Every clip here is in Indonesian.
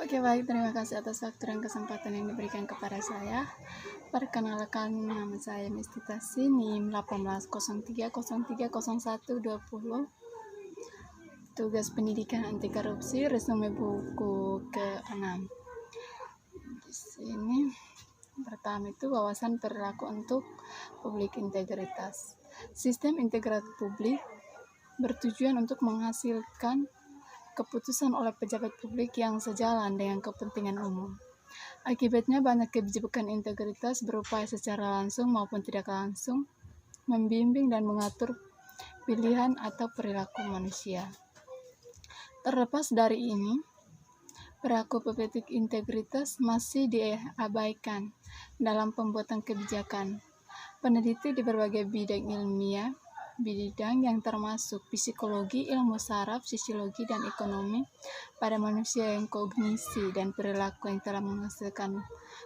Oke, baik, terima kasih atas waktu dan kesempatan yang diberikan kepada saya. Perkenalkan, nama saya Mestitasi, NIM 1803030120. Tugas pendidikan anti korupsi, resume buku ke-6. Di sini pertama itu wawasan perilaku untuk publik integritas. Sistem integrasi publik bertujuan untuk menghasilkan keputusan oleh pejabat publik yang sejalan dengan kepentingan umum. Akibatnya banyak kebijakan integritas berupaya secara langsung maupun tidak langsung membimbing dan mengatur pilihan atau perilaku manusia. Terlepas dari ini, perilaku publik integritas masih diabaikan dalam pembuatan kebijakan. Peneliti di berbagai bidang ilmiah, bidang yang termasuk psikologi, ilmu saraf, sosiologi, dan ekonomi pada manusia yang kognisi dan perilaku yang telah menghasilkan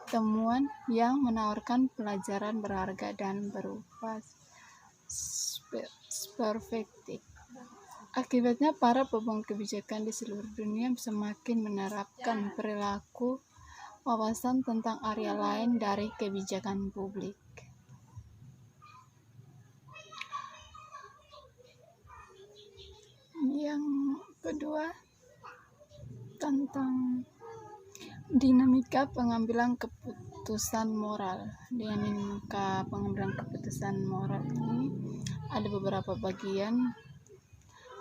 temuan yang menawarkan pelajaran berharga dan berupa perspektif. Akibatnya para pembuat kebijakan di seluruh dunia semakin menerapkan perilaku wawasan tentang area lain dari kebijakan publik. Yang kedua, tentang dinamika pengambilan keputusan moral. Dinamika pengambilan keputusan moral ini ada beberapa bagian.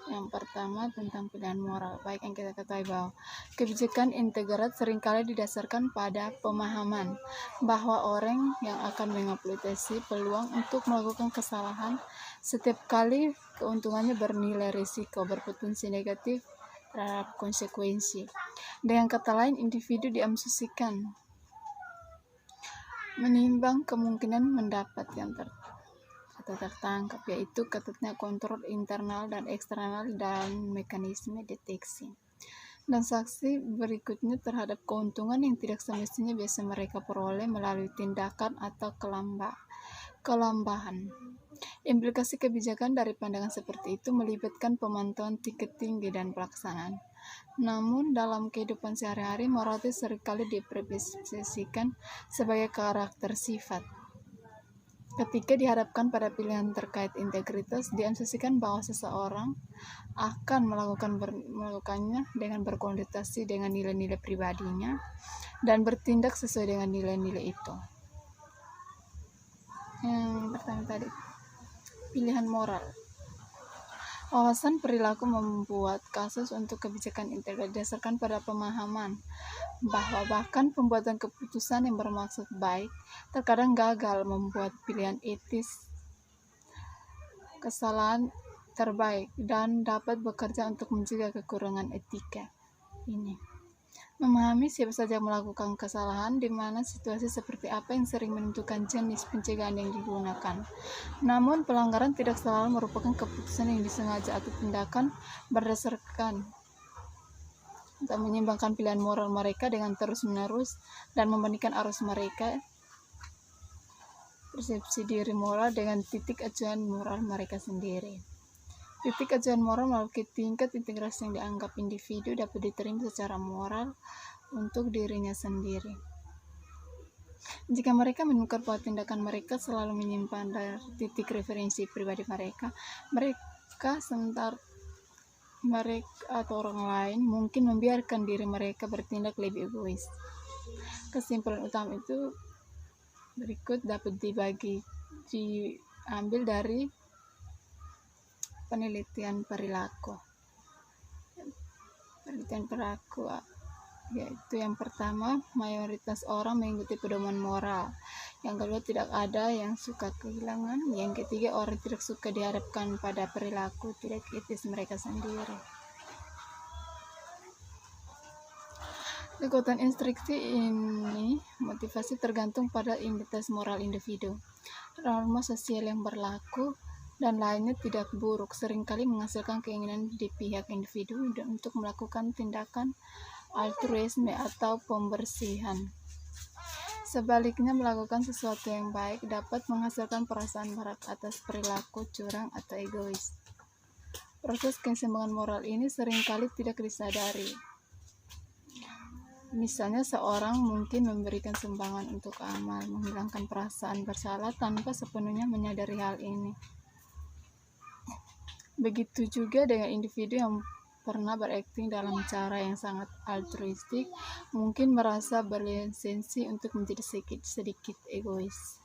Yang pertama tentang pilihan moral. Baik, yang kita ketahui bahwa kebijakan integrat seringkali didasarkan pada pemahaman bahwa orang yang akan mengeksploitasi peluang untuk melakukan kesalahan setiap kali keuntungannya bernilai risiko berpotensi negatif terhadap konsekuensi. Dengan kata lain, individu diasumsikan menimbang kemungkinan mendapat yang tertangkap, yaitu ketatnya kontrol internal dan eksternal dan mekanisme deteksi dan saksi berikutnya terhadap keuntungan yang tidak semestinya biasa mereka peroleh melalui tindakan atau kelambahan. Implikasi kebijakan dari pandangan seperti itu melibatkan pemantauan tingkat tinggi dan pelaksanaan. Namun dalam kehidupan sehari-hari, moral itu seringkali dipresentasikan sebagai karakter sifat. Ketika dihadapkan pada pilihan terkait integritas, diasumsikan bahwa seseorang akan melakukannya dengan berkonotasi dengan nilai-nilai pribadinya dan bertindak sesuai dengan nilai-nilai itu. Yang pertama tadi, pilihan moral. Wawasan perilaku membuat kasus untuk kebijakan integritas didasarkan pada pemahaman bahwa bahkan pembuatan keputusan yang bermaksud baik terkadang gagal membuat pilihan etis kesalahan terbaik dan dapat bekerja untuk mencegah kekurangan etika ini. Memahami siapa saja melakukan kesalahan, di mana situasi seperti apa yang sering menentukan jenis pencegahan yang digunakan. Namun pelanggaran tidak selalu merupakan keputusan yang disengaja atau tindakan berdasarkan untuk menyimbangkan pilihan moral mereka dengan terus-menerus dan membandingkan arus mereka persepsi diri moral dengan titik acuan moral mereka sendiri. Titik acuan moral melalui tingkat integrasi yang dianggap individu dapat diterima secara moral untuk dirinya sendiri. Jika mereka menemukan bahwa tindakan mereka selalu menyimpan dari titik referensi pribadi mereka sementara mereka atau orang lain mungkin membiarkan diri mereka bertindak lebih egois. Kesimpulan utama itu berikut dapat diambil dari penelitian perilaku. Yaitu yang pertama, mayoritas orang mengikuti pedoman moral. Yang kedua, tidak ada yang suka kehilangan. Yang ketiga, orang tidak suka dihadapkan pada perilaku tidak etis mereka sendiri. Kekuatan instruksi ini motivasi tergantung pada identitas moral individu. Norma sosial yang berlaku dan lainnya tidak buruk seringkali menghasilkan keinginan di pihak individu untuk melakukan tindakan altruisme atau pembersihan. Sebaliknya, melakukan sesuatu yang baik dapat menghasilkan perasaan marah atas perilaku curang atau egois. Proses keseimbangan moral ini seringkali tidak disadari. Misalnya seorang mungkin memberikan sumbangan untuk amal, menghilangkan perasaan bersalah tanpa sepenuhnya menyadari hal ini. Begitu juga dengan individu yang pernah berakting dalam cara yang sangat altruistik, mungkin merasa berlisensi untuk menjadi sedikit egois.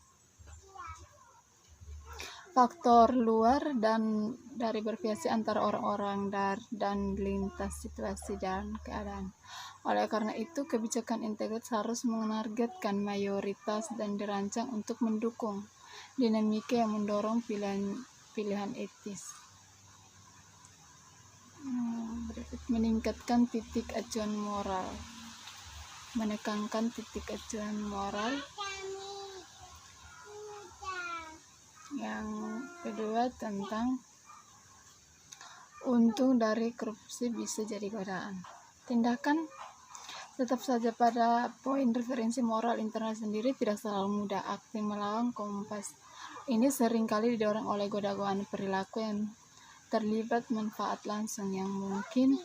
Faktor luar dan dari bervariasi antara orang-orang dan lintas situasi dan keadaan. Oleh karena itu, kebijakan integritas harus menargetkan mayoritas dan dirancang untuk mendukung dinamika yang mendorong pilihan etis. Meningkatkan titik acuan moral, menekankan titik acuan moral. Yang kedua tentang untung dari korupsi bisa jadi godaan. Tindakan tetap saja pada poin referensi moral internal sendiri tidak selalu mudah. Aksi melawan kompas ini seringkali didorong oleh godaan perilaku yang terlibat manfaat langsung yang mungkin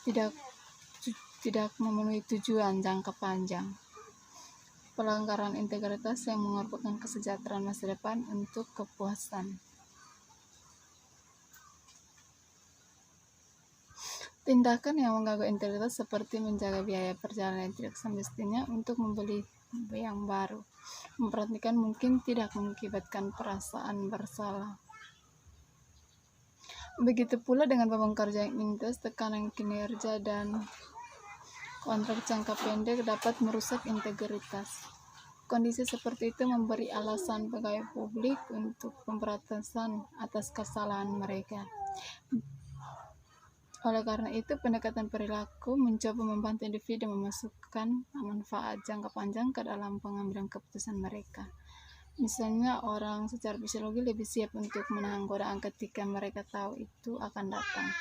tidak memenuhi tujuan jangka panjang. Pelanggaran integritas yang mengorbankan kesejahteraan masa depan untuk kepuasan. Tindakan yang mengganggu integritas seperti menjaga biaya perjalanan yang tidak semestinya untuk membeli yang baru, memperhatikan mungkin tidak mengakibatkan perasaan bersalah. Begitu pula dengan beban kerja yang intens, tekanan kinerja dan kontrak jangka pendek dapat merusak integritas. Kondisi seperti itu memberi alasan pegawai publik untuk pemberantasan atas kesalahan mereka. Oleh karena itu, pendekatan perilaku mencoba membantu individu memasukkan manfaat jangka panjang ke dalam pengambilan keputusan mereka. Misalnya, orang secara fisiologi lebih siap untuk menahan godaan ketika mereka tahu itu akan datang.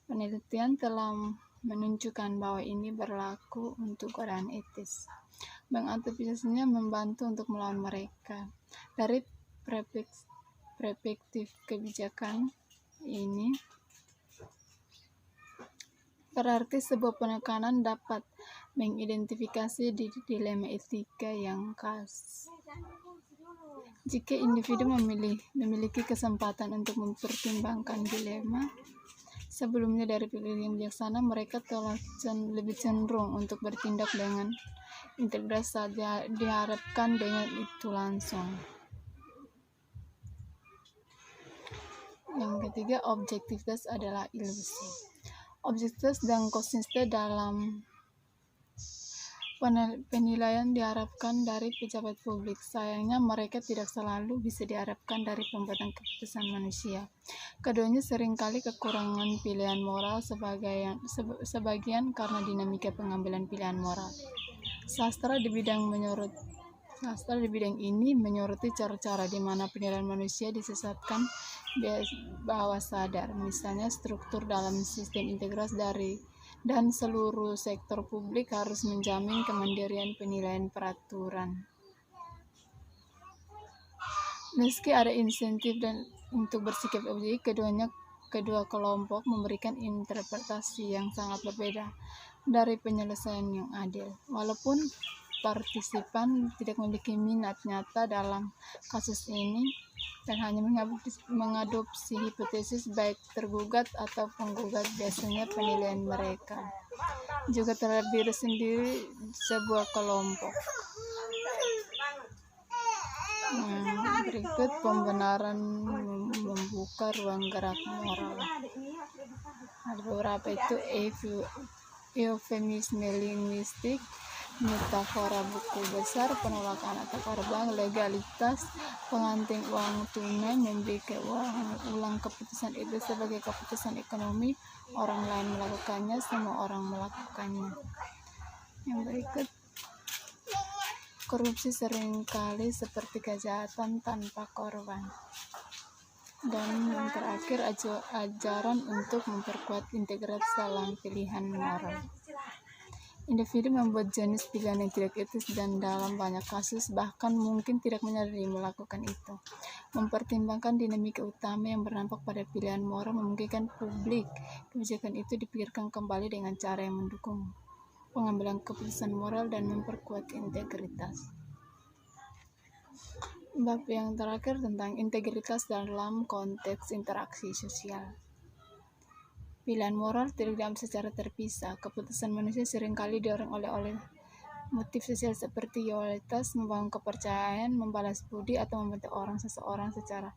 Penelitian telah menunjukkan bahwa ini berlaku untuk godaan etis. Mengantisipasinya membantu untuk melawan mereka. Dari perspektif kebijakan ini, berarti sebuah penekanan dapat mengidentifikasi dilema etika yang khas. Jika individu memiliki kesempatan untuk mempertimbangkan dilema sebelumnya dari pilihan yang bijaksana, mereka telah lebih cenderung untuk bertindak dengan integritas saat diharapkan dengan itu langsung. Yang ketiga, objektivitas adalah ilusi. Objektivitas dan konsisten dalam penilaian diharapkan dari pejabat publik. Sayangnya mereka tidak selalu bisa diharapkan dari pembuatan keputusan manusia. Keduanya seringkali kekurangan pilihan moral sebagian karena dinamika pengambilan pilihan moral. Sastra di bidang ini menyoroti cara-cara di mana penilaian manusia disesatkan bawah sadar, misalnya struktur dalam sistem integritas dan seluruh sektor publik harus menjamin kemandirian penilaian peraturan. Meski ada insentif untuk bersikap objektif, kedua kelompok memberikan interpretasi yang sangat berbeda dari penyelesaian yang adil. Walaupun partisipan tidak memiliki minat nyata dalam kasus ini dan hanya mengadopsi hipotesis baik tergugat atau penggugat, biasanya penilaian mereka juga terhadap diri sendiri sebuah kelompok. Berikut pembenaran membuka ruang gerak moral. Ada beberapa itu eufemisme linguistik, metafora buku besar, penolakan atau korban, legalitas, pengantin uang tunai, membuat ulang keputusan itu sebagai keputusan ekonomi, orang lain melakukannya, semua orang melakukannya. Yang berikut, korupsi seringkali seperti kejahatan tanpa korban. Dan yang terakhir, ajaran untuk memperkuat integritas dalam pilihan moral. Individu membuat jenis pilihan yang tidak etis dan dalam banyak kasus bahkan mungkin tidak menyadari melakukan itu. Mempertimbangkan dinamika utama yang berdampak pada pilihan moral memungkinkan publik kebijakan itu dipikirkan kembali dengan cara yang mendukung pengambilan keputusan moral, dan memperkuat integritas. Bab yang terakhir tentang integritas dalam konteks interaksi sosial. Pilihan moral tidak diambil secara terpisah. Keputusan manusia seringkali didorong oleh motif sosial seperti loyalitas, membangun kepercayaan, membalas budi, atau membantu seseorang secara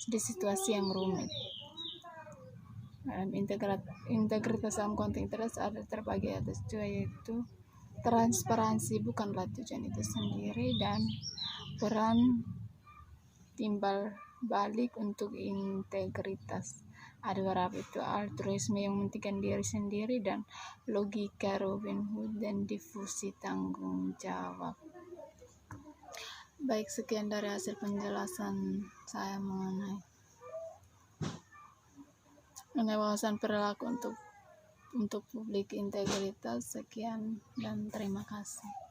di situasi yang rumit. Dalam integritas dalam konteks interaksi ada terbagi atas dua, yaitu transparansi bukanlah tujuan itu sendiri, dan peran timbal balik untuk integritas. Ada beberapa itu altruisme yang mementingkan diri sendiri, dan logika Robin Hood, dan difusi tanggung jawab. Baik, sekian dari hasil penjelasan saya mengenai wawasan perilaku untuk publik integritas. Sekian dan terima kasih.